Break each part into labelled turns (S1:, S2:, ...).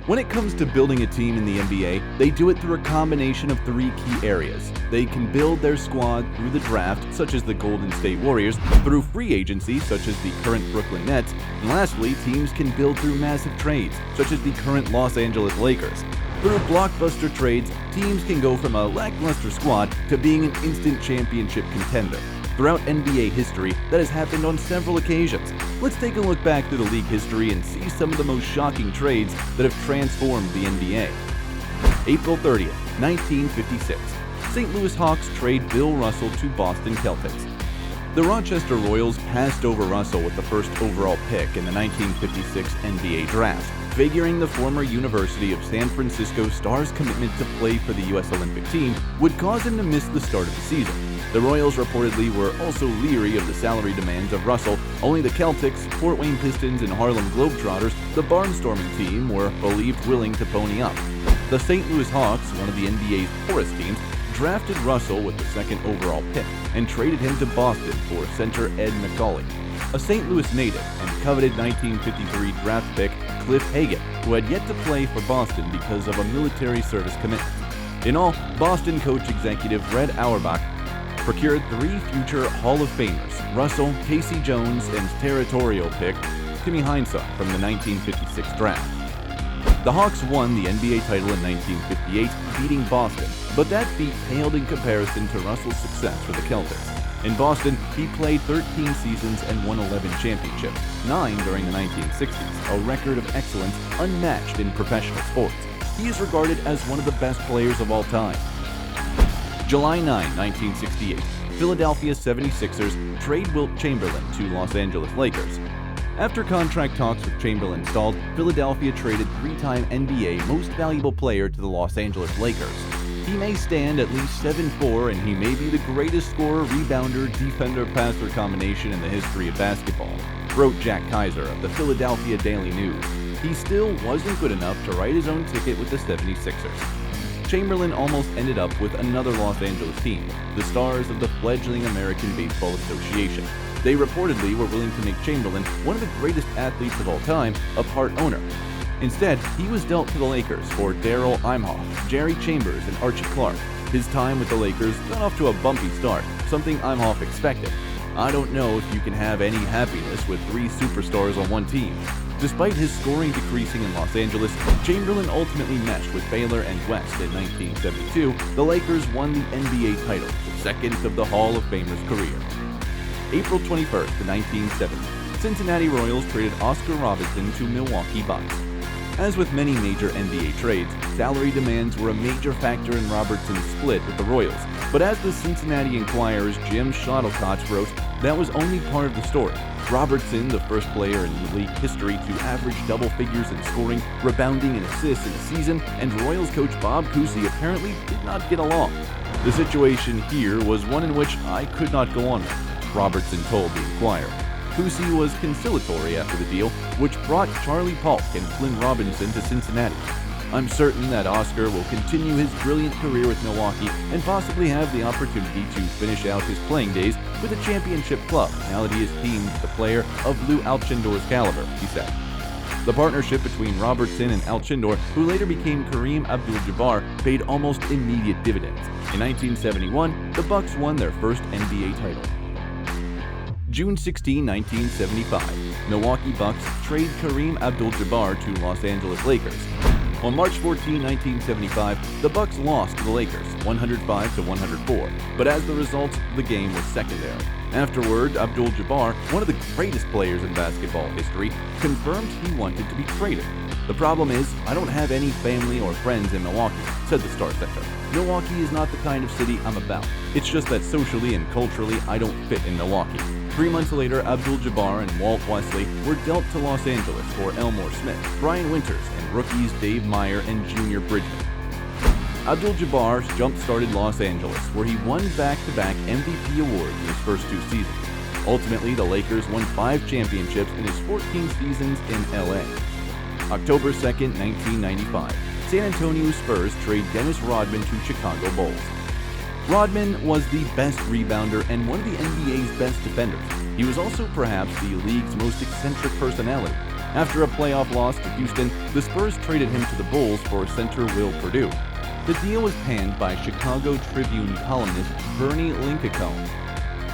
S1: When it comes to building a team in the NBA, they do it through a combination of three key areas. They can build their squad through the draft, such as the Golden State Warriors, through free agency, such as the current Brooklyn Nets, and lastly, teams can build through massive trades, such as the current Los Angeles Lakers. Through blockbuster trades, teams can go from a lackluster squad to being an instant championship contender. Throughout NBA history, that has happened on several occasions. Let's take a look back through the league history and see some of the most shocking trades that have transformed the NBA. April 30th, 1956. St. Louis Hawks trade Bill Russell to Boston Celtics. The Rochester Royals passed over Russell with the first overall pick in the 1956 NBA Draft, figuring the former University of San Francisco star's commitment to play for the U.S. Olympic team would cause him to miss the start of the season. The Royals reportedly were also leery of the salary demands of Russell. Only the Celtics, Fort Wayne Pistons, and Harlem Globetrotters, the barnstorming team, were believed willing to pony up. The St. Louis Hawks, one of the NBA's poorest teams, drafted Russell with the second overall pick and traded him to Boston for center Ed Macaulay, a St. Louis native and coveted 1953 draft pick Cliff Hagan, who had yet to play for Boston because of a military service commitment. In all, Boston coach executive Red Auerbach procured 3 future Hall of Famers, Russell, Casey Jones, and territorial pick Timmy Heinsohn from the 1956 draft. The Hawks won the NBA title in 1958, beating Boston, but that feat paled in comparison to Russell's success for the Celtics. In Boston, he played 13 seasons and won 11 championships, 9 during the 1960s, a record of excellence unmatched in professional sports. He is regarded as one of the best players of all time. July 9, 1968, Philadelphia 76ers trade Wilt Chamberlain to Los Angeles Lakers. After contract talks with Chamberlain stalled, Philadelphia traded 3-time NBA Most Valuable Player to the Los Angeles Lakers. He may stand at least 7'4", and he may be the greatest scorer, rebounder, defender, passer combination in the history of basketball, wrote Jack Kaiser of the Philadelphia Daily News. He still wasn't good enough to write his own ticket with the 76ers. Chamberlain almost ended up with another Los Angeles team, the Stars of the fledgling American Baseball Association. They reportedly were willing to make Chamberlain one of the greatest athletes of all time a part owner. Instead, he was dealt to the Lakers for Darrell Imhoff, Jerry Chambers, and Archie Clark. His time with the Lakers got off to a bumpy start, something Imhoff expected. I don't know if you can have any happiness with 3 superstars on one team. Despite his scoring decreasing in Los Angeles, Chamberlain ultimately meshed with Baylor and West in 1972. The Lakers won the NBA title, the second of the Hall of Famer's career. April 21st, 1970, Cincinnati Royals traded Oscar Robertson to Milwaukee Bucks. As with many major NBA trades, salary demands were a major factor in Robertson's split with the Royals. But as the Cincinnati Enquirer's Jim Shuttlecock wrote, that was only part of the story. Robertson, the first player in league history to average double figures in scoring, rebounding, and assists in a season, and Royals coach Bob Cousy apparently did not get along. The situation here was one in which I could not go on with, Robertson told the Enquirer. Cousy was conciliatory after the deal, which brought Charlie Polk and Flynn Robinson to Cincinnati. I'm certain that Oscar will continue his brilliant career with Milwaukee and possibly have the opportunity to finish out his playing days with a championship club now that he is teamed with a player of Lou Alcindor's caliber, he said. The partnership between Robertson and Alcindor, who later became Kareem Abdul-Jabbar, paid almost immediate dividends. In 1971, the Bucks won their first NBA title. June 16, 1975, Milwaukee Bucks trade Kareem Abdul-Jabbar to Los Angeles Lakers. On March 14, 1975, the Bucks lost to the Lakers, 105-104, but as the result, the game was secondary. Afterward, Abdul-Jabbar, one of the greatest players in basketball history, confirmed he wanted to be traded. The problem is, I don't have any family or friends in Milwaukee, said the Star Center. Milwaukee is not the kind of city I'm about. It's just that socially and culturally, I don't fit in Milwaukee. 3 months later, Abdul-Jabbar and Walt Wesley were dealt to Los Angeles for Elmore Smith, Brian Winters, and rookies Dave Meyer and Junior Bridgman. Abdul-Jabbar jump-started Los Angeles, where he won back-to-back MVP awards in his first 2 seasons. Ultimately, the Lakers won 5 championships in his 14 seasons in LA. October 2, 1995, San Antonio Spurs trade Dennis Rodman to Chicago Bulls. Rodman was the best rebounder and one of the NBA's best defenders. He was also perhaps the league's most eccentric personality. After a playoff loss to Houston, the Spurs traded him to the Bulls for center Will Perdue. The deal was panned by Chicago Tribune columnist Bernie Lincecum.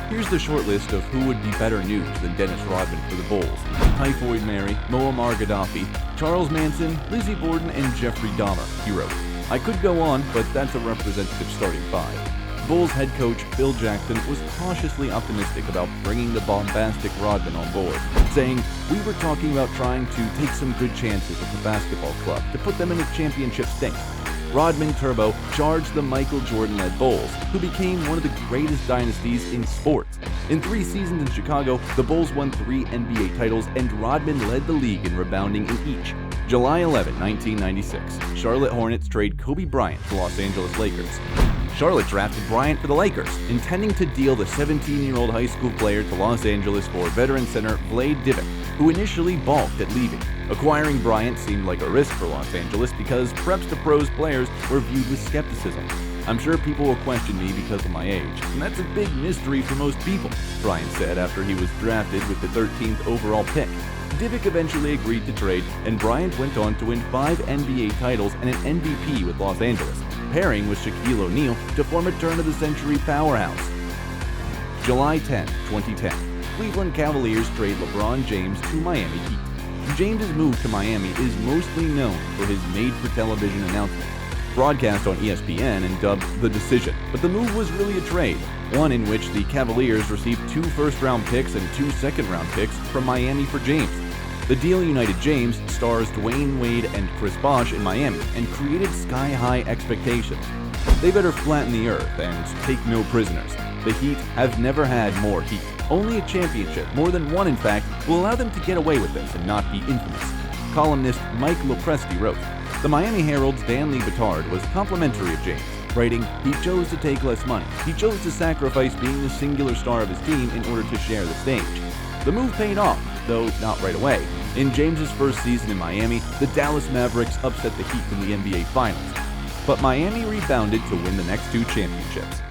S1: Here's the short list of who would be better news than Dennis Rodman for the Bulls: Typhoid Mary, Muammar Gaddafi, Charles Manson, Lizzie Borden, and Jeffrey Dahmer, he wrote. I could go on, but that's a representative starting five. Bulls head coach Phil Jackson was cautiously optimistic about bringing the bombastic Rodman on board, saying, "We were talking about trying to take some good chances at the basketball club to put them in a championship state." Rodman Turbo charged the Michael Jordan-led Bulls, who became one of the greatest dynasties in sports. In 3 seasons in Chicago, the Bulls won 3 NBA titles, and Rodman led the league in rebounding in each. July 11, 1996, Charlotte Hornets trade Kobe Bryant to Los Angeles Lakers. Charlotte drafted Bryant for the Lakers, intending to deal the 17-year-old high school player to Los Angeles for veteran center Vlade Divac, who initially balked at leaving. Acquiring Bryant seemed like a risk for Los Angeles because preps to pros players were viewed with skepticism. "I'm sure people will question me because of my age, and that's a big mystery for most people," Bryant said after he was drafted with the 13th overall pick. Divac eventually agreed to trade, and Bryant went on to win 5 NBA titles and an MVP with Los Angeles, pairing with Shaquille O'Neal to form a turn-of-the-century powerhouse. July 10, 2010, Cleveland Cavaliers trade LeBron James to Miami Heat. James's move to Miami is mostly known for his made-for-television announcement, broadcast on ESPN and dubbed The Decision, but the move was really a trade, one in which the Cavaliers received 2 first-round picks and 2 second-round picks from Miami for James. The deal united James, stars Dwayne Wade and Chris Bosh in Miami, and created sky-high expectations. They better flatten the earth and take no prisoners. The Heat have never had more heat. Only a championship, more than one in fact, will allow them to get away with this and not be infamous. Columnist Mike Lopresti wrote, "The Miami Herald's Dan Lee Batard was complimentary of James, writing, 'He chose to take less money. He chose to sacrifice being the singular star of his team in order to share the stage.' The move paid off, though not right away. In James's first season in Miami, the Dallas Mavericks upset the Heat in the NBA Finals. But Miami rebounded to win the next 2 championships.